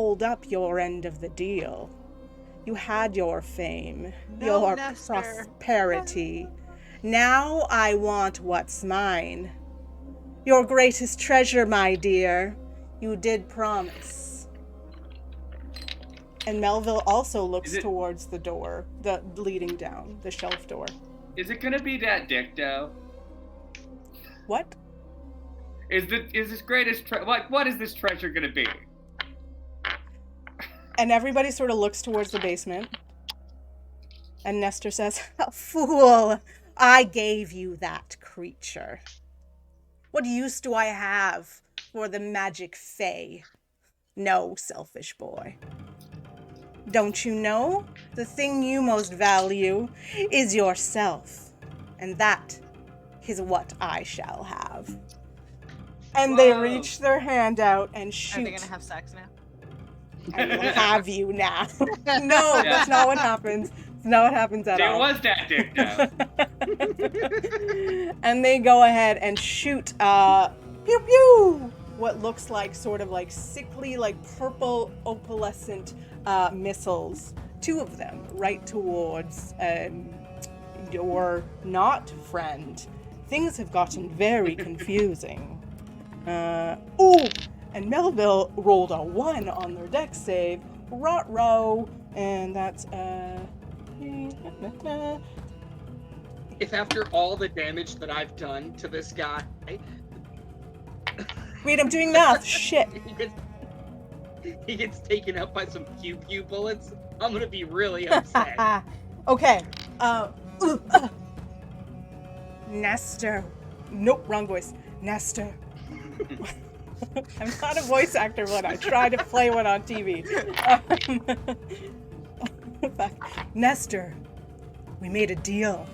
hold up your end of the deal. You had your fame, No, your Nestor. prosperity. Now I want what's mine. Your greatest treasure, my dear. You did promise. And Melville also looks towards the door, the leading down, the shelf door. Is it gonna be that dick, though? What? Is this greatest what is this treasure gonna be? And everybody sort of looks towards the basement. And Nestor says, "Fool, I gave you that creature. What use do I have for the magic fae? No, selfish boy. Don't you know? The thing you most value is yourself. And that is what I shall have." And they reach their hand out and shoot. Are they gonna have sex now? I will have you now. No, that's not what happens. It's not what happens at all. It was that dick, though. And they go ahead and shoot, pew pew, what looks like sort of like sickly, like purple opalescent missiles. 2 of them right towards your not friend. Things have gotten very confusing. And Melville rolled a 1 on their dex save. Rot-row. And that's, If after all the damage that I've done to this guy... Wait, I'm doing math. Shit. He gets taken out by some pew-pew bullets, I'm gonna be really upset. Okay. Nestor. Nope, wrong voice. Nestor. I'm not a voice actor, but I try to play one on TV. Nestor, we made a deal.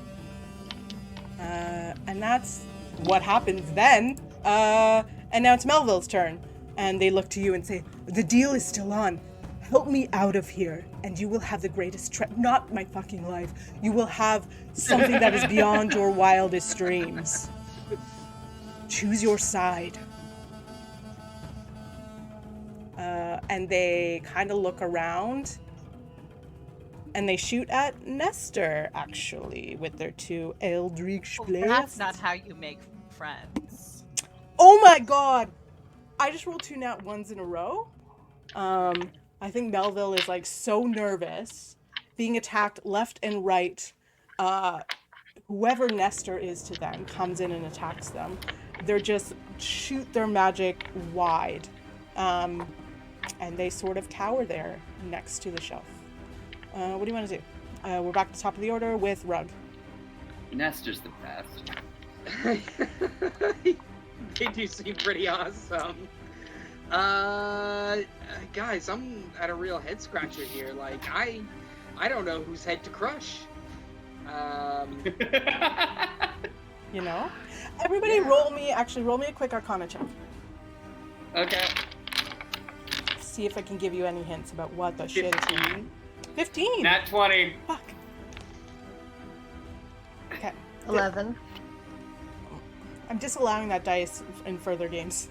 And that's what happens then. And now it's Melville's turn. And they look to you and say, "The deal is still on. Help me out of here, and you will have the greatest not my fucking life. You will have something that is beyond your wildest dreams. Choose your side." And they kind of look around, and they shoot at Nestor, actually, with their 2 Eldritch blasts. That's not how you make friends. Oh my god! I just rolled 2 nat 1s in a row. I think Melville is like so nervous, being attacked left and right. Whoever Nestor is to them comes in and attacks them. They're just shoot their magic wide. And they sort of cower there next to the shelf. What do you want to do? We're back to the top of the order with Rug. Nestor's the best. They do seem pretty awesome. Guys, I'm at a real head scratcher here. Like, I don't know whose head to crush. You know? Everybody roll me a quick Arcana check. Okay. See if I can give you any hints about what the shit is going. 15! Nat 20. Fuck. Okay. 11. I'm disallowing that dice in further games.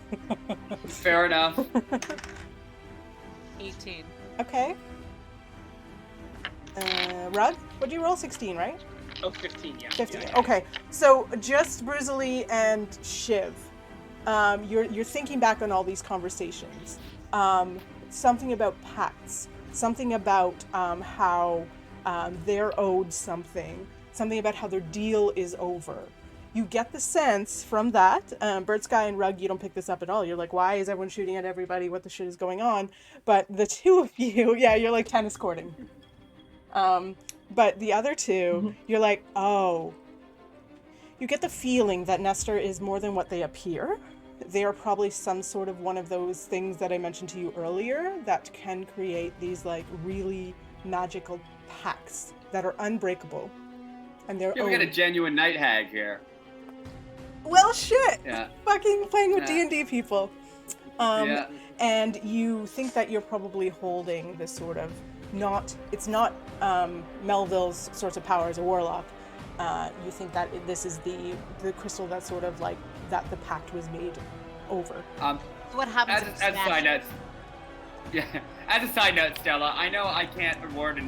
Fair enough. 18. Okay. Rug, what'd you roll? 16, right? Oh, 15, yeah. 15. Yeah. Okay. So just Bruisley and Shiv. You're thinking back on all these conversations. Something about pacts. Something about how they're owed something. Something about how their deal is over. You get the sense from that, Bird Sky and Rug, you don't pick this up at all. You're like, why is everyone shooting at everybody? What the shit is going on? But the 2 of you, yeah, you're like tennis courting. But the other 2, you're like, oh. You get the feeling that Nestor is more than what they appear. They are probably some sort of one of those things that I mentioned to you earlier that can create these like really magical pacts that are unbreakable. And they're Yeah, we got a genuine night hag here. Well, shit. Yeah. Fucking playing with Yeah. D&D people. Yeah. And you think that you're probably holding this sort of it's not Melville's sorts of power as a warlock. You think that this is the crystal that sort of like that the pact was made over. So what happens if As smash fine it? as, yeah, As a side note, Stella, I know I can't award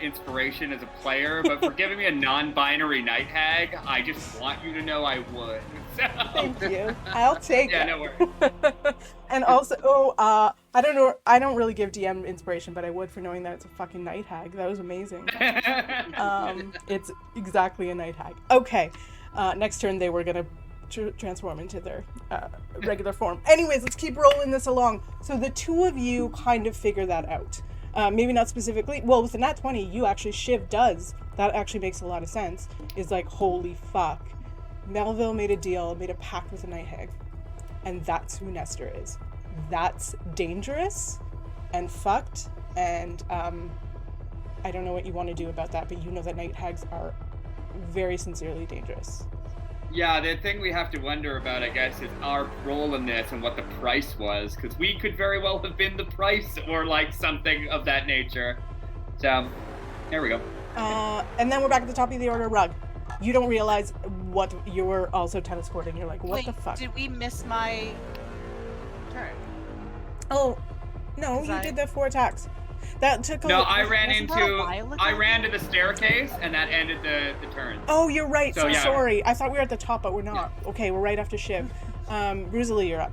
inspiration as a player, but for giving me a non-binary night hag, I just want you to know I would. So... Thank you. I'll take yeah, it. no worries. And also, I don't know. I don't really give DM inspiration, but I would for knowing that it's a fucking night hag. That was amazing. It's exactly a night hag. Okay. Next turn, they were gonna transform into their regular form. Anyways, let's keep rolling this along. So the two of you kind of figure that out. Maybe not specifically. Well, with the nat 20, you actually, Shiv does. That actually makes a lot of sense. Is like, holy fuck. Melville made a deal, made a pact with a night hag. And that's who Nestor is. That's dangerous and fucked. And I don't know what you want to do about that, but you know that night hags are very sincerely dangerous. Yeah, the thing we have to wonder about, I guess, is our role in this and what the price was, because we could very well have been the price or like something of that nature. So, there we go. And then we're back at the top of the order, Rug. You don't realize what you're also tennis courting. You're like, what the fuck? Did we miss my turn? Oh, no, you did the 4 attacks. That took a No, little... I ran while to the staircase, and that ended the turn. Oh, you're right. So yeah. sorry. I thought we were at the top, but we're not. Yeah. Okay, we're right after Shiv. Rosalie, you're up.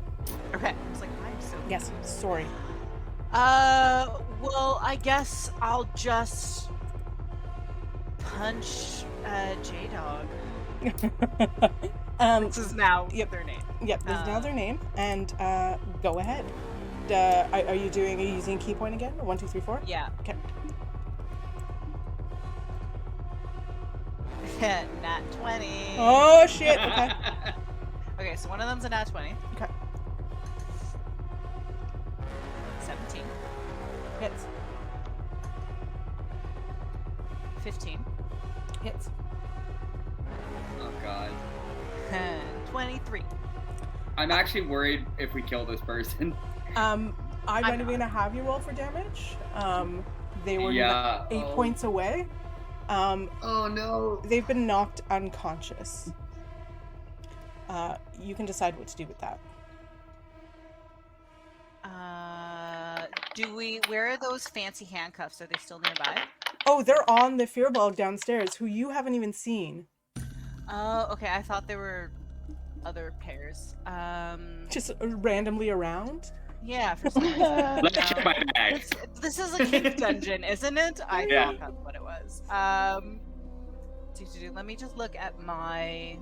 Okay. I was like, I'm so... Yes, sorry. Well, I guess I'll just punch J-Dog. This is now their name. Yep, this is now their name. And go ahead. Are you using a key point again? 1, 2, 3, 4? Yeah. Okay. Nat 20. Oh shit. Okay. Okay, so one of them's a nat 20. Okay. 17. Hits. 15. Hits. Oh god. 23. I'm actually worried if we kill this person. I'm not even gonna have you roll for damage. They were 8 points away. Oh no. They've been knocked unconscious. You can decide what to do with that. Where are those fancy handcuffs? Are they still nearby? Oh, they're on the Fearbog downstairs, who you haven't even seen. Oh, okay. I thought there were other pairs. Just randomly around? Yeah, for some reason. Let me check my bag. This is a cave dungeon, isn't it? I thought that's what it was. Let me just look at my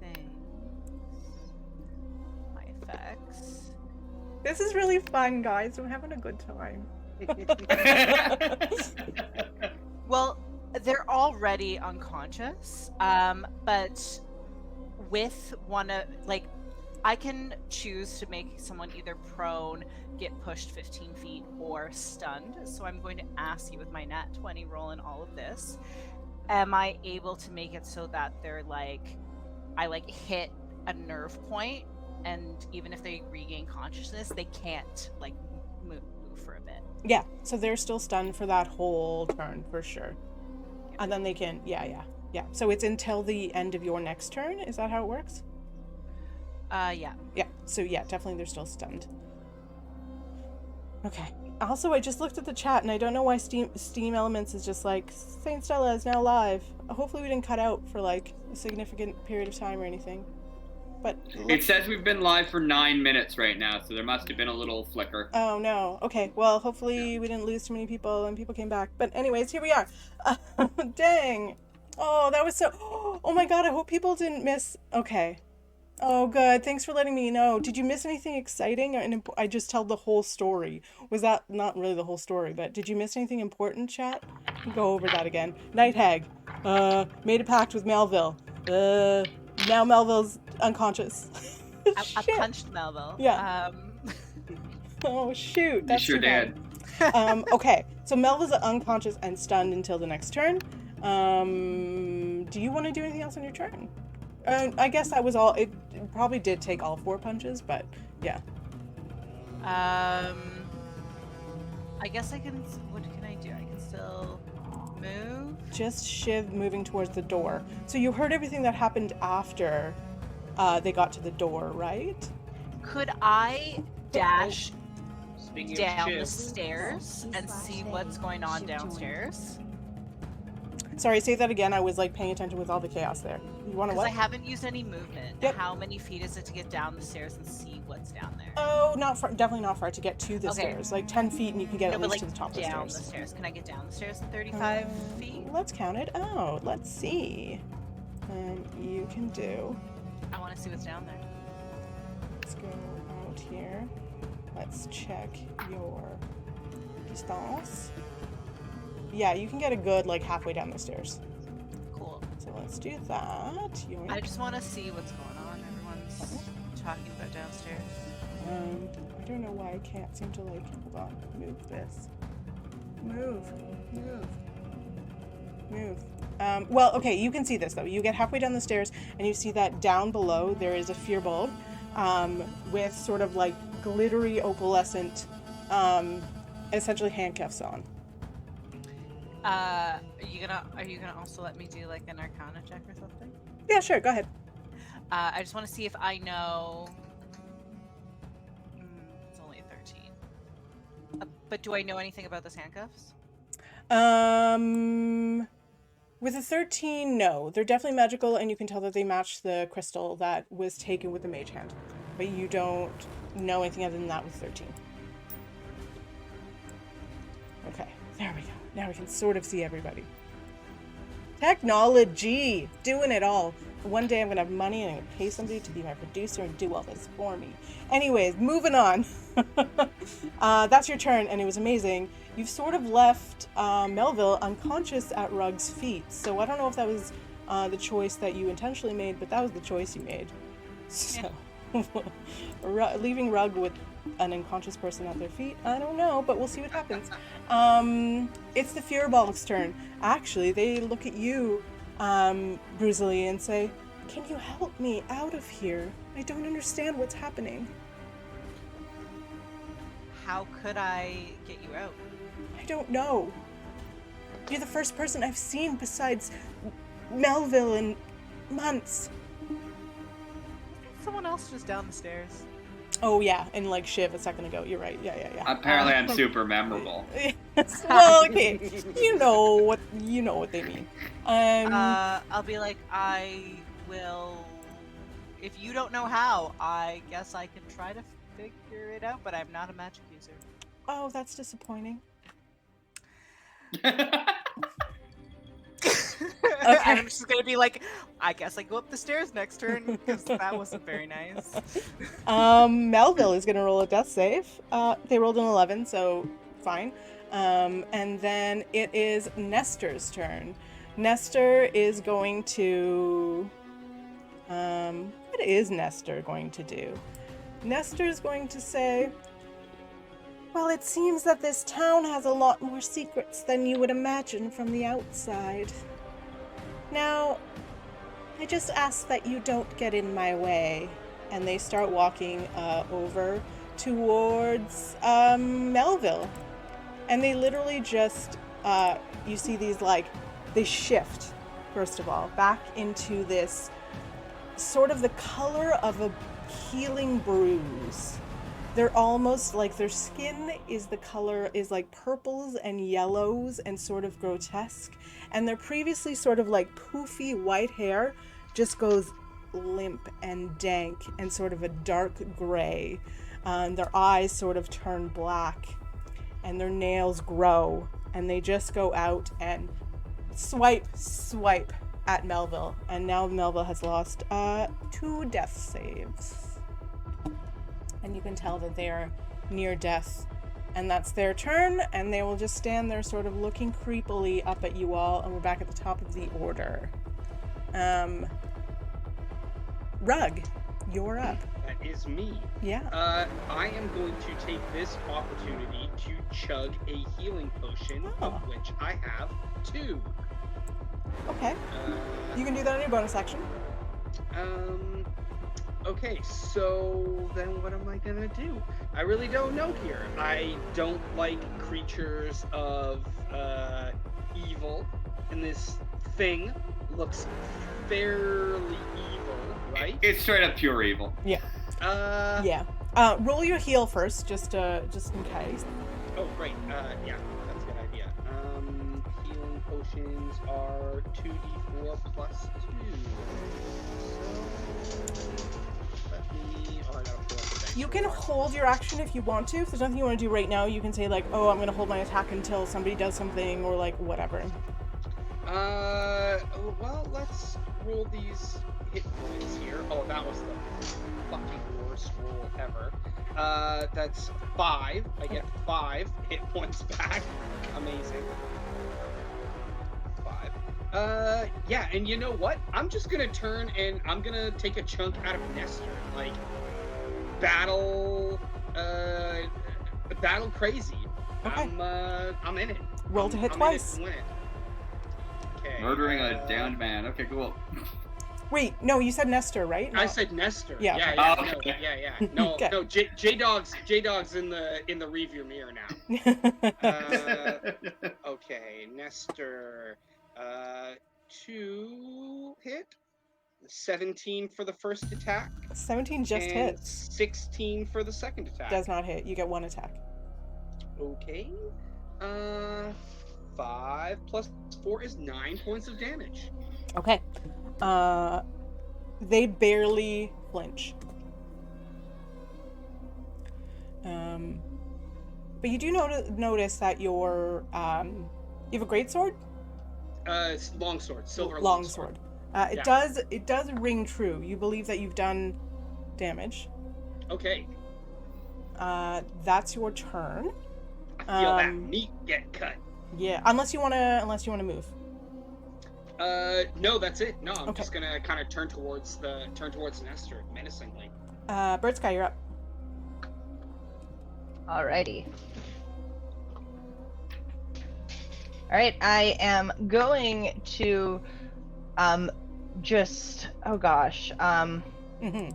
things. My effects. This is really fun, guys. I'm having a good time. Well, they're already unconscious, but with one of, I can choose to make someone either prone, get pushed 15 feet, or stunned. So I'm going to ask you with my nat 20 roll in all of this, am I able to make it so that they're I hit a nerve point, and even if they regain consciousness, they can't move for a bit? Yeah, so they're still stunned for that whole turn, for sure. And then they can, yeah. So it's until the end of your next turn? Is that how it works? Yeah. Yeah, so yeah, definitely they're still stunned. Okay. Also, I just looked at the chat, and I don't know why Steam Elements is just like, Saint Stella is now live. Hopefully we didn't cut out for, a significant period of time or anything. But it says we've been live for 9 minutes right now, so there must have been a little flicker. Oh no. Okay, well, hopefully we didn't lose too many people and people came back. But anyways, here we are. Dang. Oh, that was so... Oh my god, I hope people didn't miss... Okay. Oh, good. Thanks for letting me know. Did you miss anything exciting? I just told the whole story. Was that not really the whole story, but did you miss anything important, chat? Go over that again. Night Hag. Made a pact with Melville. Now Melville's unconscious. I punched Melville. Yeah. Oh, shoot. That's you sure did. Okay, so Melville's unconscious and stunned until the next turn. Do you want to do anything else on your turn? I guess that was all. It probably did take all 4 punches, but yeah. I guess I can. What can I do? I can still move. Just Shiv moving towards the door. So you heard everything that happened after they got to the door, right? Could I dash Speaking down of the Shiv, stairs and see what's going on downstairs. Sorry, say that again. I was like paying attention with all the chaos there. You want to Because what? I haven't used any movement. Yep. How many feet is it to get down the stairs and see what's down there? Oh, not far. Definitely not far to get to the Okay. stairs. Like 10 feet, and you can get No, at but least like to the top of the down stairs. the stairs. Can I get down the stairs in 35 feet? Let's count it out. Let's see. You can do. I want to see what's down there. Let's go out here. Let's check your distance. Yeah, you can get a good like halfway down the stairs. Cool. So let's do that. I just want to see what's going on. Everyone's talking about downstairs. I don't know why I can't seem to like. Hold on. Move this. Move. Well, okay, you can see this though. You get halfway down the stairs and you see that down below there is a fear bulb with sort of like glittery opalescent, essentially handcuffs on. Are you gonna also let me do like an Arcana check or something? Yeah, sure. Go ahead. I just want to see if I know. It's only a 13. But do I know anything about those handcuffs? With a 13, no. They're definitely magical, and you can tell that they match the crystal that was taken with the mage hand. But you don't know anything other than that with 13. Okay, there we go. Now we can sort of see everybody. Technology! Doing it all. One day I'm going to have money and I'm going to pay somebody to be my producer and do all this for me. Anyways, moving on. That's your turn, and it was amazing. You've sort of left Melville unconscious at Rug's feet. So I don't know if that was the choice that you intentionally made, but that was the choice you made. So, leaving Rug with an unconscious person at their feet, I don't know, but we'll see what happens. It's the Fearbolg's turn. Actually, they look at you, Bruisley, and say, "Can you help me out of here? I don't understand what's happening." How could I get you out? I don't know. You're the first person I've seen besides Melville in months. Someone else just down the stairs. Oh yeah, and like Shiv a second ago. You're right. Yeah. Apparently, I'm super memorable. Well, okay. You know what they mean. I'll be like, I will. If you don't know how, I guess I can try to figure it out. But I'm not a magic user. Oh, that's disappointing. Okay. I'm just gonna be like, I guess I go up the stairs next turn because that wasn't very nice. Melville is gonna roll a death save. They rolled an 11, so fine. And then it is Nestor's turn. Nestor is going to. What is Nestor going to do? Nestor's going to say, "Well, it seems that this town has a lot more secrets than you would imagine from the outside. Now, I just ask that you don't get in my way." And they start walking over towards Melville. And they literally just, you see these like, they shift, first of all, back into this sort of the color of a healing bruise. They're almost like their skin is the color is like purples and yellows and sort of grotesque. And their previously sort of like poofy white hair just goes limp and dank and sort of a dark gray. Their eyes sort of turn black and their nails grow and they just go out and swipe at Melville. And now Melville has lost 2 death saves. And you can tell that they are near death. And that's their turn, and they will just stand there sort of looking creepily up at you all, and we're back at the top of the order. Rug, you're up. that is me. Yeah. I am going to take this opportunity to chug a healing potion, of which I have 2. Okay. You can do that in your bonus action. Okay, so then what am I gonna do? I really don't know here. I don't like creatures of evil, and this thing looks fairly evil, right? It's straight up pure evil. Yeah. Yeah. Roll your heal first, just in case. Oh, great. Yeah, that's a good idea. Healing potions are 2d4 plus 2. So, let me... Oh, I gotta pull up the dice. You can hold your action if you want to. If there's nothing you want to do right now, you can say, like, oh, I'm going to hold my attack until somebody does something, or, like, whatever. Well, let's roll these hit points here. Oh, that was the fucking worst roll ever. That's 5. I get 5 hit points back. Amazing. 5. Yeah, and you know what? I'm just gonna turn and I'm gonna take a chunk out of Nestor. Like, battle crazy. Okay. I'm in it. Roll to hit I'm twice. In it to win it. Okay. Murdering a downed man. Okay, cool. Wait, no, you said Nestor, right? No. I said Nestor. Yeah. Yeah. Oh, okay. Yeah. No, Okay. no. J-Dog's in the rearview mirror now. Okay, Nestor. 2 hit. 17 for the first attack. 17 just and hits. 16 for the second attack. Does not hit. You get 1 attack. Okay. 5 plus 4 is 9 points of damage. Okay. They barely flinch. But you do notice that you have a greatsword? It's longsword, silver longsword. It does ring true. You believe that you've done damage. Okay. That's your turn. I feel that meat get cut. Yeah, unless you wanna move. No, that's it. No, I'm Okay. just gonna kind of turn towards Nestor menacingly. Bird Sky, you're up. Alrighty. Alright, I am going to just oh gosh. Mm-hmm.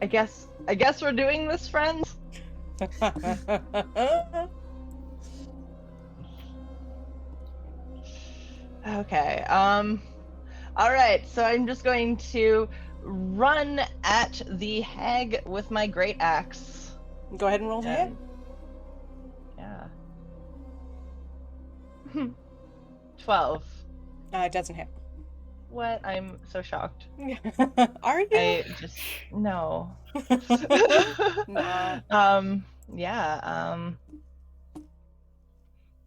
I guess we're doing this, friends? Okay. Alright, so I'm just going to run at the hag with my great axe. Go ahead and roll to hit. Yeah. 12. It doesn't hit. What? I'm so shocked. Are you? I just no. No. Yeah.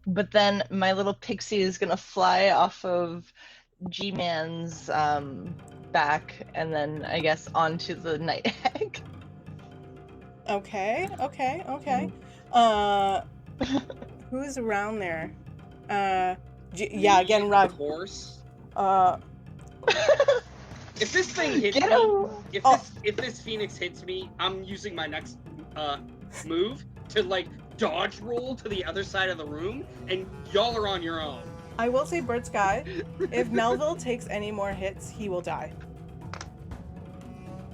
But then my little pixie is gonna fly off of G-Man's back, and then I guess onto the night hag. Okay. Who's around there? Yeah, again, Of Rug. course. If this thing hits Get me, him! if this phoenix hits me, I'm using my next move to like dodge roll to the other side of the room, and y'all are on your own. I will say, Bird Sky, if Melville takes any more hits, he will die.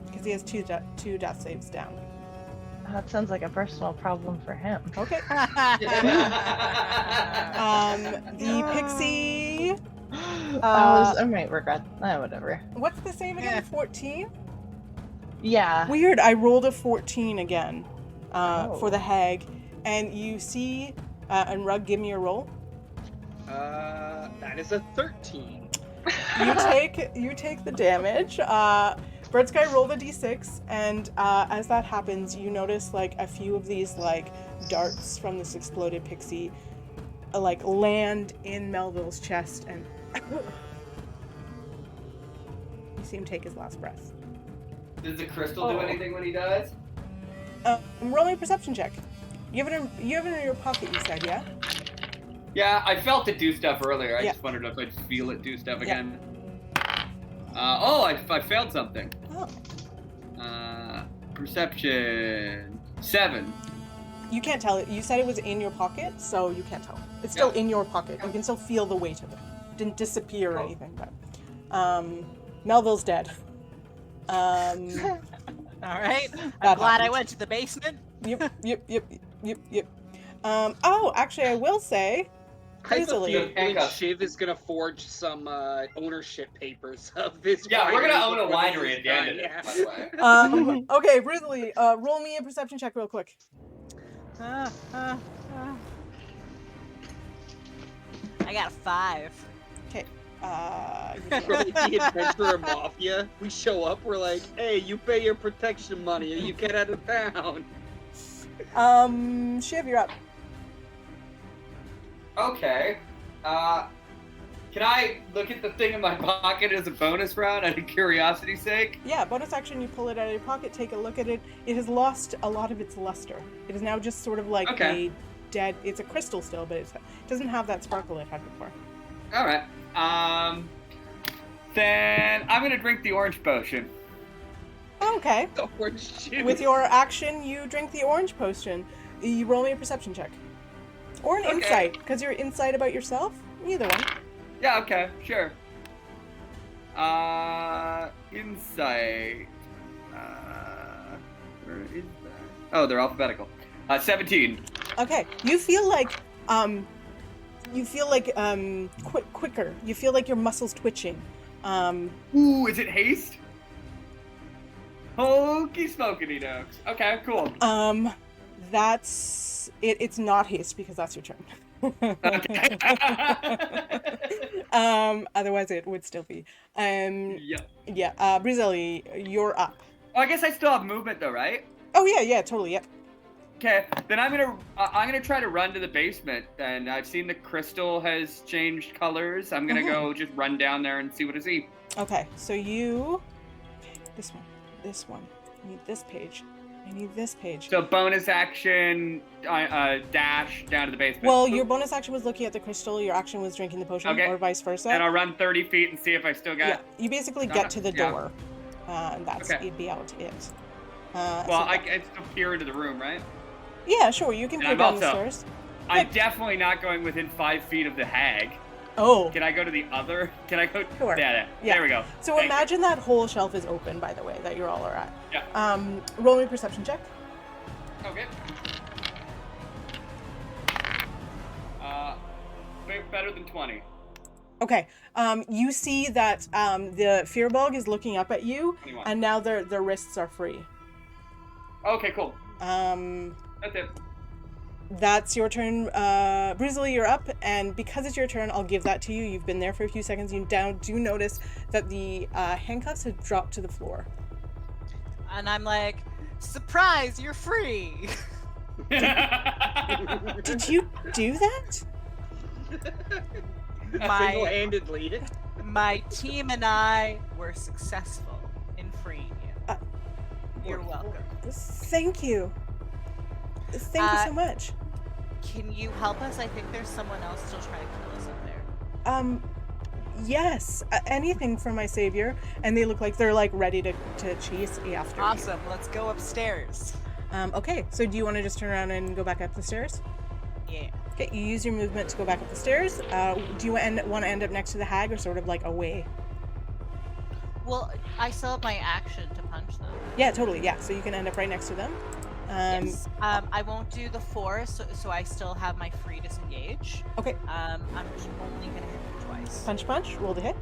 Because he has two death saves down. That sounds like a personal problem for him. Okay. The pixie. I might regret. Whatever. What's the save again? 14? Yeah. Weird. I rolled a 14 again for the Oh. hag, and you see. And Rug, give me a roll. That is a 13. You take the damage. Bird Sky, roll the d6, and as that happens, you notice like a few of these like darts from this exploded pixie like land in Melville's chest, and you see him take his last breath. Does the crystal do anything when he dies? Roll me a perception check. You have it in your pocket, you said, yeah? Yeah, I felt it do stuff earlier. I Yeah. just wondered if I'd feel it do stuff Yeah. again. I failed something. Oh. Perception 7. You can't tell it. You said it was in your pocket, so you can't tell. It's still Yeah. in your pocket. You can still feel the weight of it. It didn't disappear or anything, but Melville's dead. All right. That I'm glad I happens. went to the basement. Yep. Oh, actually, I will say, I have a Easily. feeling Handcuffs. Shiv is gonna forge some ownership papers of this. Yeah, we're gonna winery own a before this winery is at the end of done, it, by the way. Okay, Brizzly, roll me a perception check real quick. I got a 5. Okay. We're like the adventurer mafia. We show up, we're like, hey, you pay your protection money or you get out of town. Shiv, you're up. Okay. Can I look at the thing in my pocket as a bonus round out of curiosity's sake? Yeah, bonus action, you pull it out of your pocket, take a look at it. It has lost a lot of its luster. It is now just sort of like Okay. a dead, it's a crystal still, but it doesn't have that sparkle it had before. All right. Then I'm gonna drink the orange potion. Okay. The orange juice. With your action, you drink the orange potion. You roll me a perception check. Or an Okay. insight, because you're insight about yourself. Either one. Yeah. Okay. Sure. Insight. Where is that? Oh, they're alphabetical. 17. Okay. You feel like, quicker. You feel like your muscles twitching. Ooh, is it haste? Hokey smokey dokes. Okay, cool. That's it. It's not haste because that's your turn. Okay. Otherwise it would still be. Yep. Yeah. Brizelli, you're up. Oh, I guess I still have movement though, right? Oh yeah, totally. Yep. Okay, then I'm gonna try to run to the basement. And I've seen the crystal has changed colors. I'm gonna go just run down there and see what I see. Okay, so you. This one. I need this page. I need this page. So bonus action, dash down to the basement. Well, your bonus action was looking at the crystal. Your action was drinking the potion, Okay. or vice versa. And I'll run 30 feet and see if I still got. Yeah, you basically get to the Yeah. door, and that's Okay. it'd be out it. Well, I can still peer into the room, right? Yeah, sure. You can And peer I'm down the also- stairs. I'm definitely not going within 5 feet of the hag. Oh. Can I go to the other? Can I go? Sure. Yeah. There we go. So Thank imagine that whole shelf is open, by the way, that you all are at. Yeah. Roll me a perception check. Okay. Better than 20. Okay. You see that the Fearbog is looking up at you, 21. and now their wrists are free. Okay, cool. That's That's it. That's your turn. Brizzly, you're up, and because it's your turn, I'll give that to you. You've been there for a few seconds. You now do notice that the handcuffs have dropped to the floor. And I'm like, surprise, you're free. Did you do that? My- Single-handedly. My team and I were successful in freeing you. You're welcome. Thank you. Thank you so much. Can you help us? I think there's someone else still trying to kill us up there. Yes, anything for my savior. And they look like they're like ready to chase after Awesome. Let's go upstairs. you. Okay, so do you want to just turn around and go back up the stairs? Yeah. Okay, you use your movement to go back up the stairs. Do you want to end up next to the hag or sort of like away? Well, I still have my action to punch them. Yeah, totally. Yeah, so you can end up right next to them. Yes. I won't do the force, so I still have my free disengage. Okay, I'm just only gonna hit them twice. punch, roll the hit.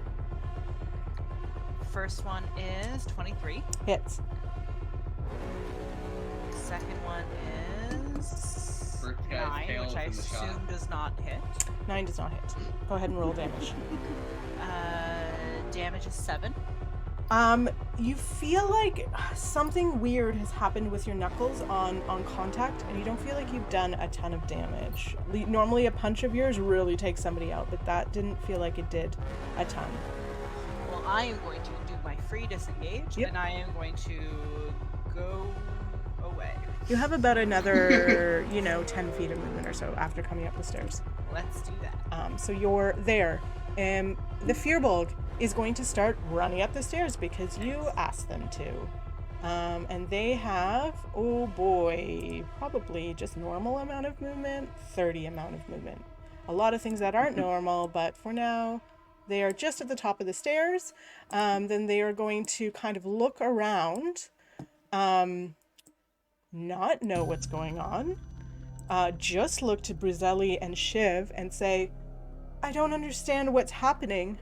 First one is 23. Hits. Second one is First guy's 9, tail which I is in the shot. assume does not hit. 9 does not hit. Go ahead and roll damage. Damage is 7. You feel like something weird has happened with your knuckles on contact, and you don't feel like you've done a ton of damage. Normally a punch of yours really takes somebody out, but that didn't feel like it did a ton. Well, I am going to do my free disengage, Yep. and I am going to go away. You have about another, 10 feet of movement or so after coming up the stairs. Let's do that. So you're there. The Fearbog is going to start running up the stairs because you asked them to. And they have, oh boy, probably just normal amount of movement, 30 amount of movement. A lot of things that aren't normal, but for now, they are just at the top of the stairs. Then they are going to kind of look around, not know what's going on, just look to Brizelli and Shiv and say, I don't understand what's happening.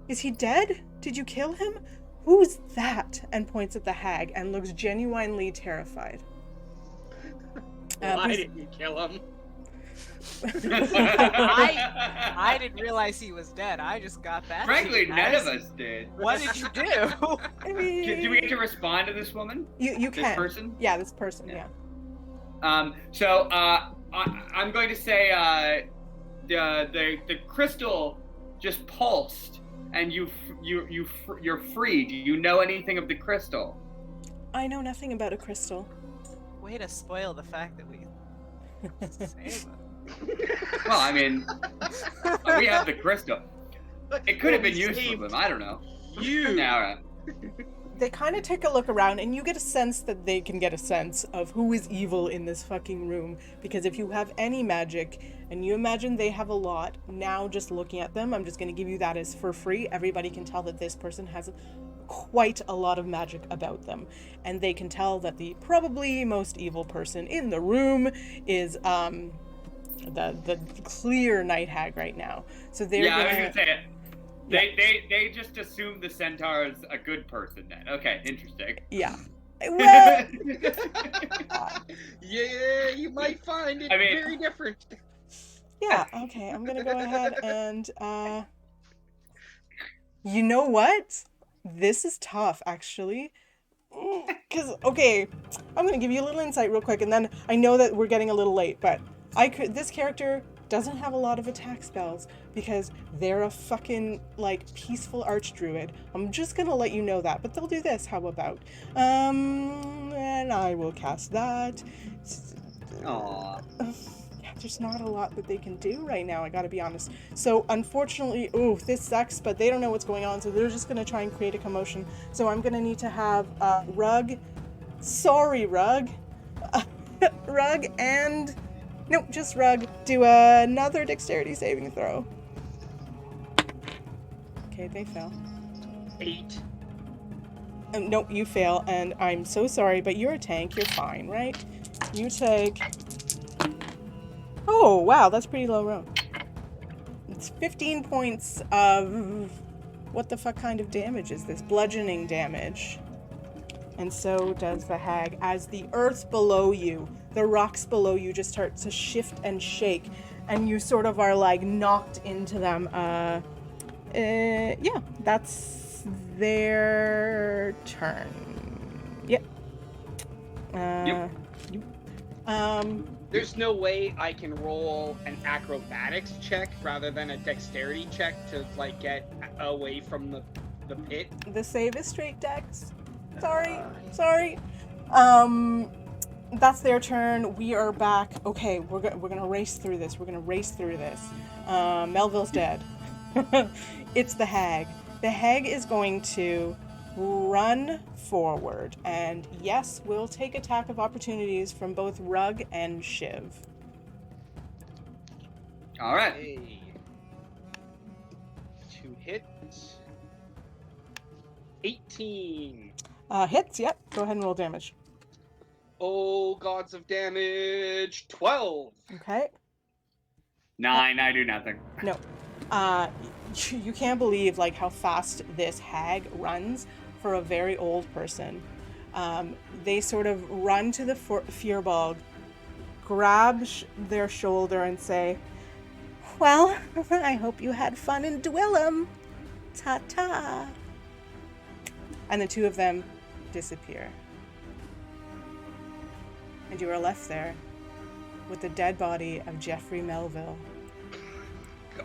Is he dead? Did you kill him? Who's that? And points at the hag and looks genuinely terrified. Why did you kill him? I didn't realize he was dead. I just got that. Frankly, none of us did. What did you do? I mean, Do we get to respond to this woman? You can. This person? Yeah, this person. Yeah. So I'm going to say the crystal just pulsed, and you're free. Do you know anything of the crystal? I know nothing about a crystal. Way to spoil the fact that we save him. Well, I mean, we have the crystal. It could have been useful saved to them. I don't know. You. Now, They kind of take a look around, and you get a sense that they can get a sense of who is evil in this fucking room. Because if you have any magic, and you imagine they have a lot, now just looking at them, I'm just going to give you that as for free. Everybody can tell that this person has quite a lot of magic about them. And they can tell that the probably most evil person in the room is the clear night hag right now. So they're I was gonna gonna say it. They just assume the centaur is a good person then. Okay, interesting. Yeah. Well, Yeah, you might find it very different. yeah, okay, I'm gonna go ahead and, you know what? This is tough, actually. Because, okay, I'm gonna give you a little insight real quick, and then I know that we're getting a little late, but this character doesn't have a lot of attack spells, because they're a fucking, like, peaceful archdruid. I'm just gonna let you know that, but they'll do this, how about? And I will cast that. Aww. Yeah, there's not a lot that they can do right now, I gotta be honest. So, unfortunately, ooh, this sucks, but they don't know what's going on, so they're just gonna try and create a commotion. So I'm gonna need to have, Rug, Rug and... Nope, just Rug. Do another dexterity saving throw. Okay, they fail. 8. Nope, you fail, and I'm so sorry, but you're a tank. You're fine, right? You take... Oh, wow, that's pretty low roll. It's 15 points of... What the fuck kind of damage is this? Bludgeoning damage. And so does the hag. As the earth below you, the rocks below you just start to shift and shake, and you sort of are like knocked into them. Yeah, that's their turn. Yep. There's no way I can roll an acrobatics check rather than a dexterity check to like get away from the pit. The save is straight dex. Sorry. That's their turn. We are back. Okay, we're gonna race through this. Melville's dead. It's the hag. The hag is going to run forward, and yes, we'll take attack of opportunities from both Rug and Shiv. All right. Hey. 2 hits. 18. Hits. Yep. Go ahead and roll damage. Oh, gods of damage. 12. Okay. 9. I do nothing. No. You can't believe like how fast this hag runs for a very old person. They sort of run to the Feuerball, grab their shoulder and say, "Well, I hope you had fun in Dwillim. Ta-ta." And the two of them disappear. And you are left there with the dead body of Jeffrey Melville.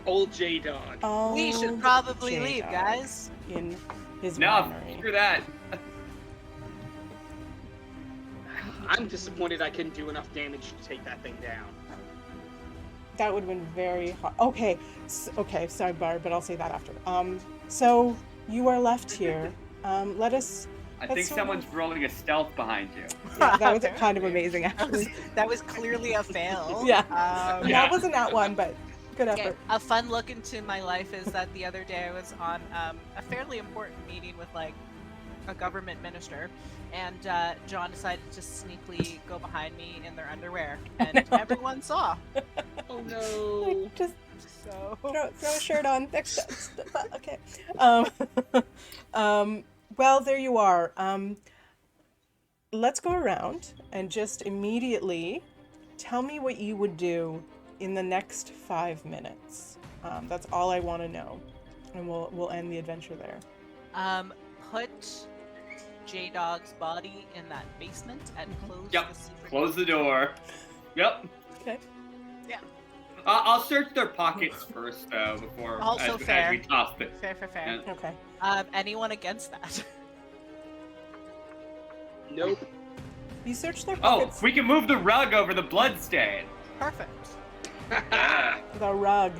Old J-Dog. We should probably leave, guys. In his No, memory. screw that. I'm disappointed I couldn't do enough damage to take that thing down. That would have been very hard. Okay, sorry, Barb, but I'll say that after. So you are left here. I think someone's rolling a stealth behind you. Yeah, that was kind of amazing, actually. That was clearly a fail. Yeah. Yeah. That wasn't that one, but good Okay, effort. a fun look into my life is that the other day I was on a fairly important meeting with like a government minister, and John decided to sneakily go behind me in their underwear, and everyone saw. Oh no. Just So throw a shirt on. Okay. Well, there you are. Let's go around and just immediately tell me what you would do in the next 5 minutes. That's all I want to know, and we'll end the adventure there. put J-Dog's body in that basement and close Yep. the secret Close the door. Yep. Okay. Yeah. I'll search their pockets first, though, before Also as fair. we toss it. Fair. Yeah. Okay. Anyone against that? Nope. You search their Oh, pockets. we can move the rug over the blood stain. Perfect. The rug.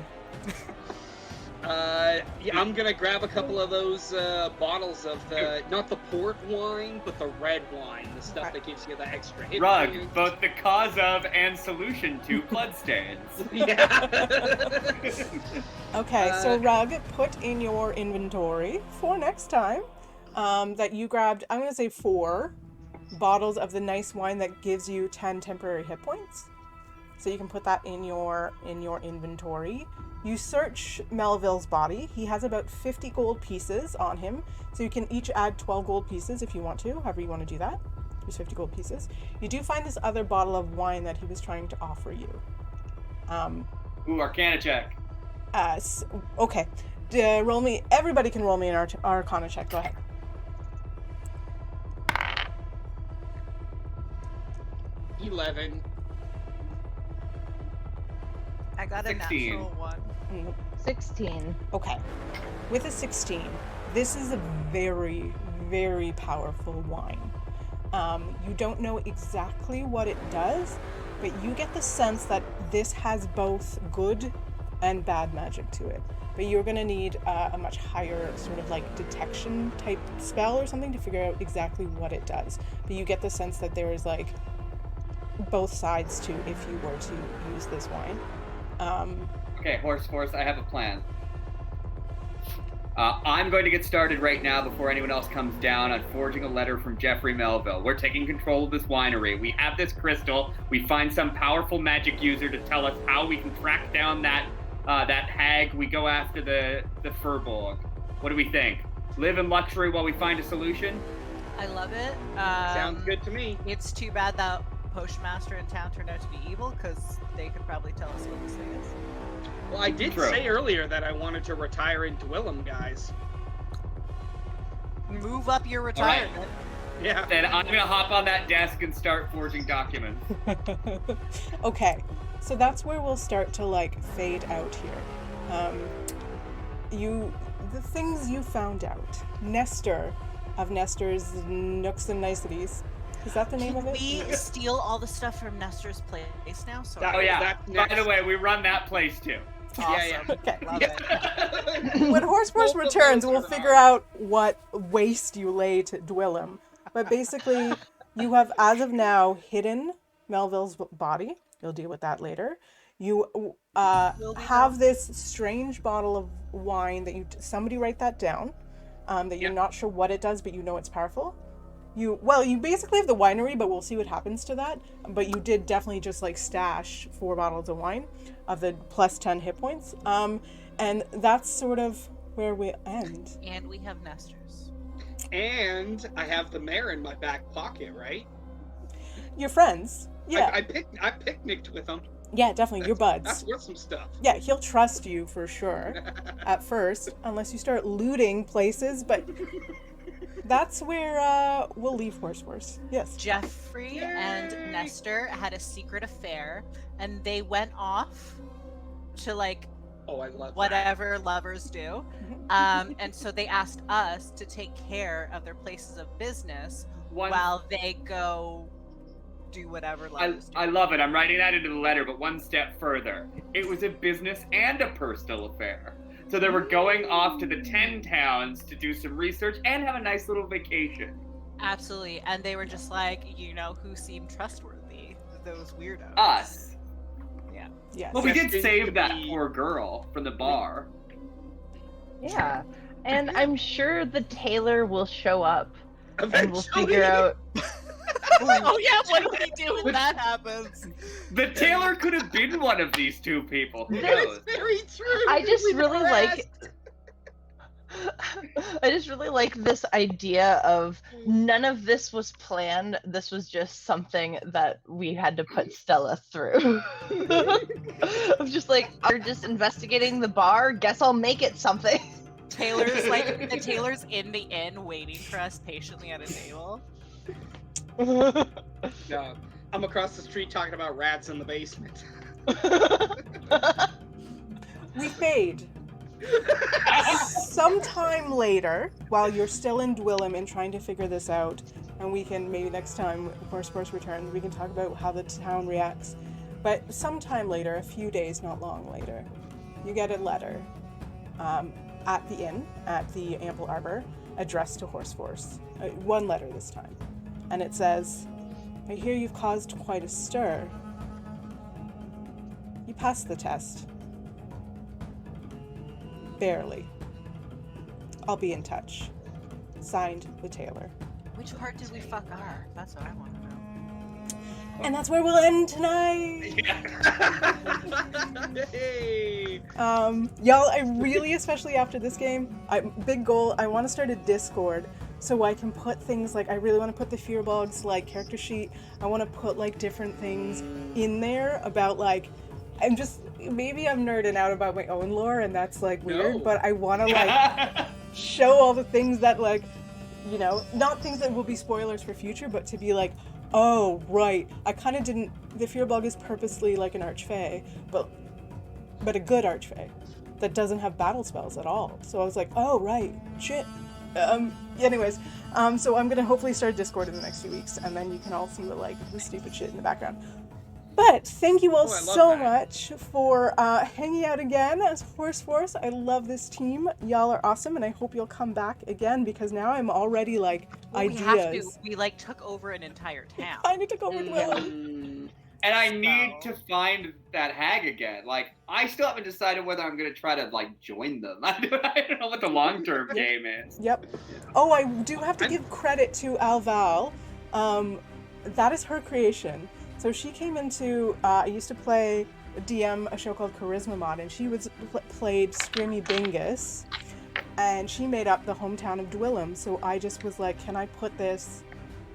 Yeah, I'm gonna grab a couple of those bottles of the, not the port wine, but the red wine, the stuff Okay. that gives you the extra hit Rug, points. both the cause of and solution to blood stains. Yeah. Okay, so rug, put in your inventory for next time that you grabbed, I'm going to say 4 bottles of the nice wine that gives you 10 temporary hit points. So you can put that in your inventory. You search Melville's body. He has about 50 gold pieces on him. So you can each add 12 gold pieces if you want to, however you want to do that. There's 50 gold pieces. You do find this other bottle of wine that he was trying to offer you. Ooh, Arcana check. Okay. Roll me. Everybody can roll me an Arcana check. Go ahead. $11. I got a 16. natural one. 16. Okay. With a 16, this is a very, very powerful wine. You don't know exactly what it does, but you get the sense that this has both good and bad magic to it. But you're going to need a much higher sort of like detection type spell or something to figure out exactly what it does. But you get the sense that there is like both sides to if you were to use this wine. Okay, horse, I have a plan. I'm going to get started right now before anyone else comes down on forging a letter from Jeffrey Melville. We're taking control of this winery. We have this crystal. We find some powerful magic user to tell us how we can track down that hag. We go after the Furbolg. What do we think? Live in luxury while we find a solution? I love it. Sounds good to me. It's too bad that postmaster in town turned out to be evil, because they could probably tell us what this thing is. Well, I did True. say earlier that I wanted to retire in Dwillim, guys. Move up your retirement. Yeah. Then I'm going to hop on that desk and start forging documents. Okay, so that's where we'll start to like fade out here. The things you found out. Nestor of Nestor's Nooks and Niceties. Is that the name of Can it? we steal all the stuff from Nestor's place now? Sorry. That- Oh, yeah. that's By next. the way, we run that place, too. Awesome. Okay. Love it. When Horse Both of returns, those we'll are figure out what waste you lay to Dwillim. But basically, you have, as of now, hidden Melville's body. You'll deal with that later. You have this strange bottle of wine that somebody write that down. That you're Yep. not sure what it does, but you know it's powerful. You basically have the winery, but we'll see what happens to that. But you did definitely just like stash 4 bottles of wine of the plus 10 hit points. And that's sort of where we end. And we have Nestor's. And I have the mayor in my back pocket, right? Your friends. Yeah. I picnicked with him. Yeah, definitely. Your buds. That's worth some stuff. Yeah, he'll trust you for sure at first, unless you start looting places, but that's where we'll leave Horse. Yes. Jeffrey and Nestor had a secret affair, and they went off to like Oh, I love that. whatever lovers do. And so they asked us to take care of their places of business while they go do whatever lovers do. I love it. I'm writing that into the letter, but one step further. It was a business and a personal affair. So they were going off to the 10 towns to do some research and have a nice little vacation. Absolutely. And they were just like, you know who seemed trustworthy? Those weirdos. Us. Yes. Well, we did Destined save to that be- poor girl from the bar. Yeah. And I'm sure the tailor will show up and we'll figure out. Oh yeah, what do we do when that happens? The tailor could have been one of these two people. Who That knows? is very true. I just We really never like. asked. I just really like this idea of none of this was planned. This was just something that we had to put Stella through. I'm just like, we're just investigating the bar. Guess I'll make it something. Taylor's like the Taylor's in the inn waiting for us patiently at a table. Yeah, I'm across the street talking about rats in the basement. We fade. Sometime later, while you're still in Dwillim and trying to figure this out, and we can maybe next time Horse Force returns, we can talk about how the town reacts. But sometime later, a few days, not long later, you get a letter at the inn, at the Ample Arbor, addressed to Horse Force. One letter this time. And it says, I hear you've caused quite a stir. You passed the test. Barely. I'll be in touch. Signed, the tailor. Which part did we fuck are? That's what I want to know. And that's where we'll end tonight. Hey. Y'all, I really, especially after this game, big goal, I want to start a Discord so I can put things like, I really want to put the Fearbogs like character sheet. I want to put like different things in there about like, maybe I'm nerding out about my own lore and that's like weird, No. but I want to like show all the things that like, you know, not things that will be spoilers for future, but to be like, oh, right, I kind of didn't, the Fearbog is purposely like an Archfey, but a good Archfey that doesn't have battle spells at all. So I was like, oh, right, shit. Anyways, so I'm gonna hopefully start a Discord in the next few weeks, and then you can all see what like the stupid shit in the background. But thank you all Oh, I love so that. much for hanging out again as Horse Force. I love this team. Y'all are awesome, and I hope you'll come back again because now I'm already like Well, ideas. we have to. We like took over an entire town. I need to go with Willem. Mm, And I need So- to find that hag again. Like, I still haven't decided whether I'm gonna try to like join them. I don't know what the long-term game is. Yep. Oh, I do have to give credit to Alval. That is her creation. So she came into, I used to play DM a show called Charisma Mod, and she played Screamy Bingus, and she made up the hometown of Dwillim. So I just was like, can I put this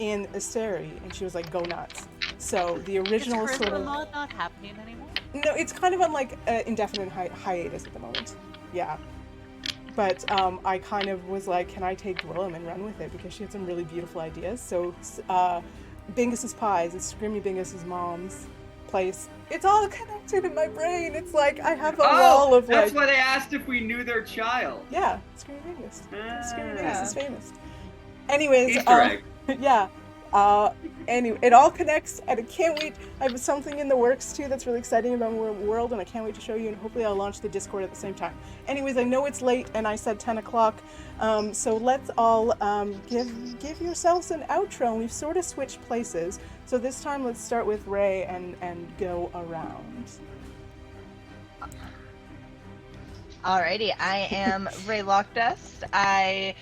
in Asterie? And she was like, go nuts. So the original Is sort Charisma of... Mod not happening anymore? No, it's kind of on like indefinite hiatus at the moment. Yeah. But I kind of was like, can I take Dwillim and run with it? Because she had some really beautiful ideas. So Bingus's Pies, it's Screamy Bingus's mom's place. It's all connected in my brain. It's like I have a wall of that's like... why they asked if we knew their child. Yeah, Screamy Bingus. Screamy Ah. Bingus is famous. Anyways, Easter egg. yeah. Anyway, it all connects, and I can't wait. I have something in the works too that's really exciting about my world, and I can't wait to show you. And hopefully, I'll launch the Discord at the same time. Anyways, I know it's late, and I said 10 o'clock, so let's all give yourselves an outro. And we've sort of switched places, so this time let's start with Ray and go around. Alrighty, I am Ray Lockdust. I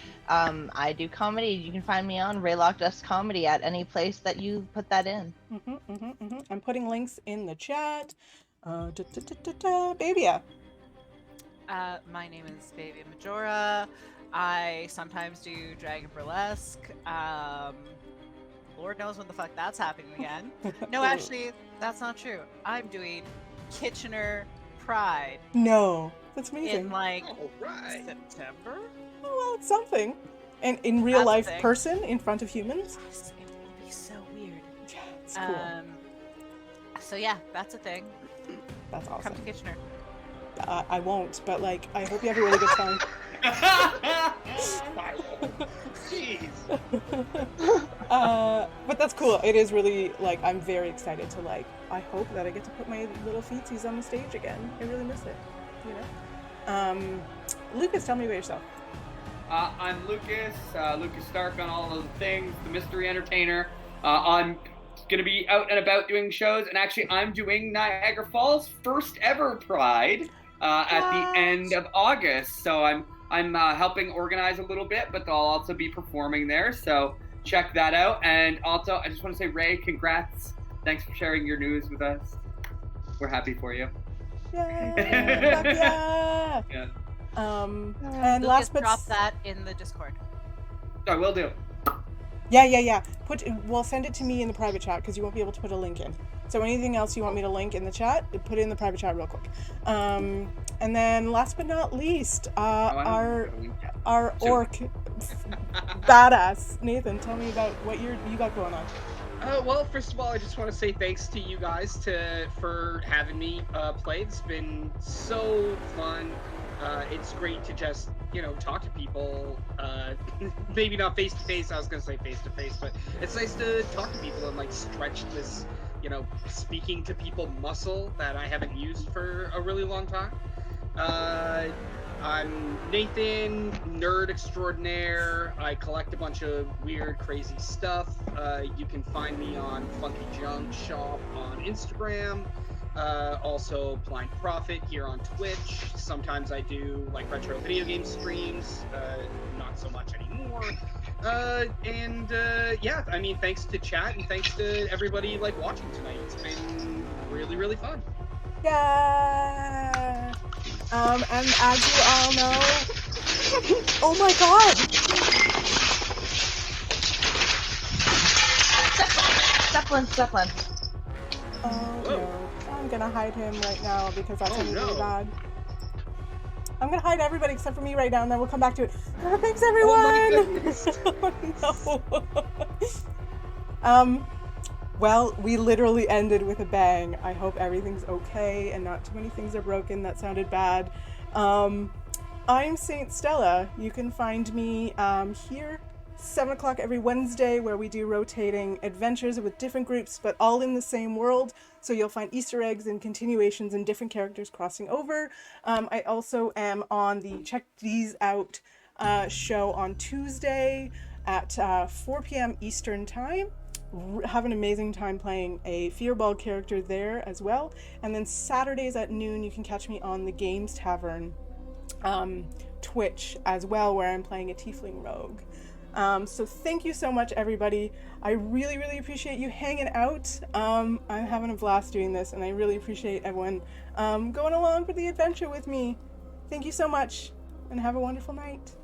do comedy. You can find me on Ray Lockdust Comedy at any place that you put that in. I'm putting links in the chat. Babia. My name is Baby Majora. I sometimes do Dragon Burlesque. Lord knows when the fuck that's happening again. No, actually, that's not true. I'm doing Kitchener Pride No, that's amazing. in like all right. September. Oh, well, it's something. And in real That's a life thing. person in front of humans. It would be so weird. Yeah, it's cool. So yeah, that's a thing. That's Come awesome. to Kitchener. I won't, but like, I hope you have a really good time. Jeez. But that's cool. It is really like, I'm very excited to like, I hope that I get to put my little feetsies on the stage again. I really miss it, you know? Lucas, tell me about yourself. I'm Lucas, Lucas Stark on all of the things, the mystery entertainer. I'm going to be out and about doing shows, and actually I'm doing Niagara Falls' first ever Pride at the end of August. So I'm helping organize a little bit, but I'll also be performing there. So check that out. And also, I just want to say, Ray, congrats. Thanks for sharing your news with us. We're happy for you. Yay! Fuck yeah! Yeah. And Lucas, last but drop that in the Discord. I will do. Yeah. Well, send it to me in the private chat because you won't be able to put a link in. So anything else you want me to link in the chat, put it in the private chat real quick. And then last but not least, our orc badass Nathan. Tell me about what you got going on. Well, first of all, I just want to say thanks to you guys for having me play. It's been so fun. It's great to just, talk to people. Maybe not face to face. I was gonna say face to face, but it's nice to talk to people and stretch this, speaking to people muscle that I haven't used for a really long time. I'm Nathan, nerd extraordinaire. I collect a bunch of weird, crazy stuff. You can find me on Funky Junk Shop on Instagram. Also Blind Prophet here on Twitch. Sometimes I do retro video game streams. Not so much anymore. Yeah, I mean, thanks to chat and thanks to everybody watching tonight. It's been really, really fun. Yeah. And as you all know, oh my god! Zeppelin. Oh no. I'm gonna hide him right now because that's gonna be really bad. I'm gonna hide everybody except for me right now and then we'll come back to it. Thanks everyone! Oh no. Well, we literally ended with a bang. I hope everything's okay and not too many things are broken. That sounded bad. I'm Saint Stella. You can find me here 7 o'clock every Wednesday where we do rotating adventures with different groups but all in the same world. So you'll find Easter eggs and continuations and different characters crossing over. I also am on the Check These Out show on Tuesday at 4 p.m. Eastern Time. Have an amazing time playing a Fearball character there as well. And then Saturdays at noon you can catch me on the Games Tavern Twitch as well, where I'm playing a Tiefling Rogue. So thank you so much everybody. I really, really appreciate you hanging out. I'm having a blast doing this and I really appreciate everyone going along for the adventure with me. Thank you so much and have a wonderful night.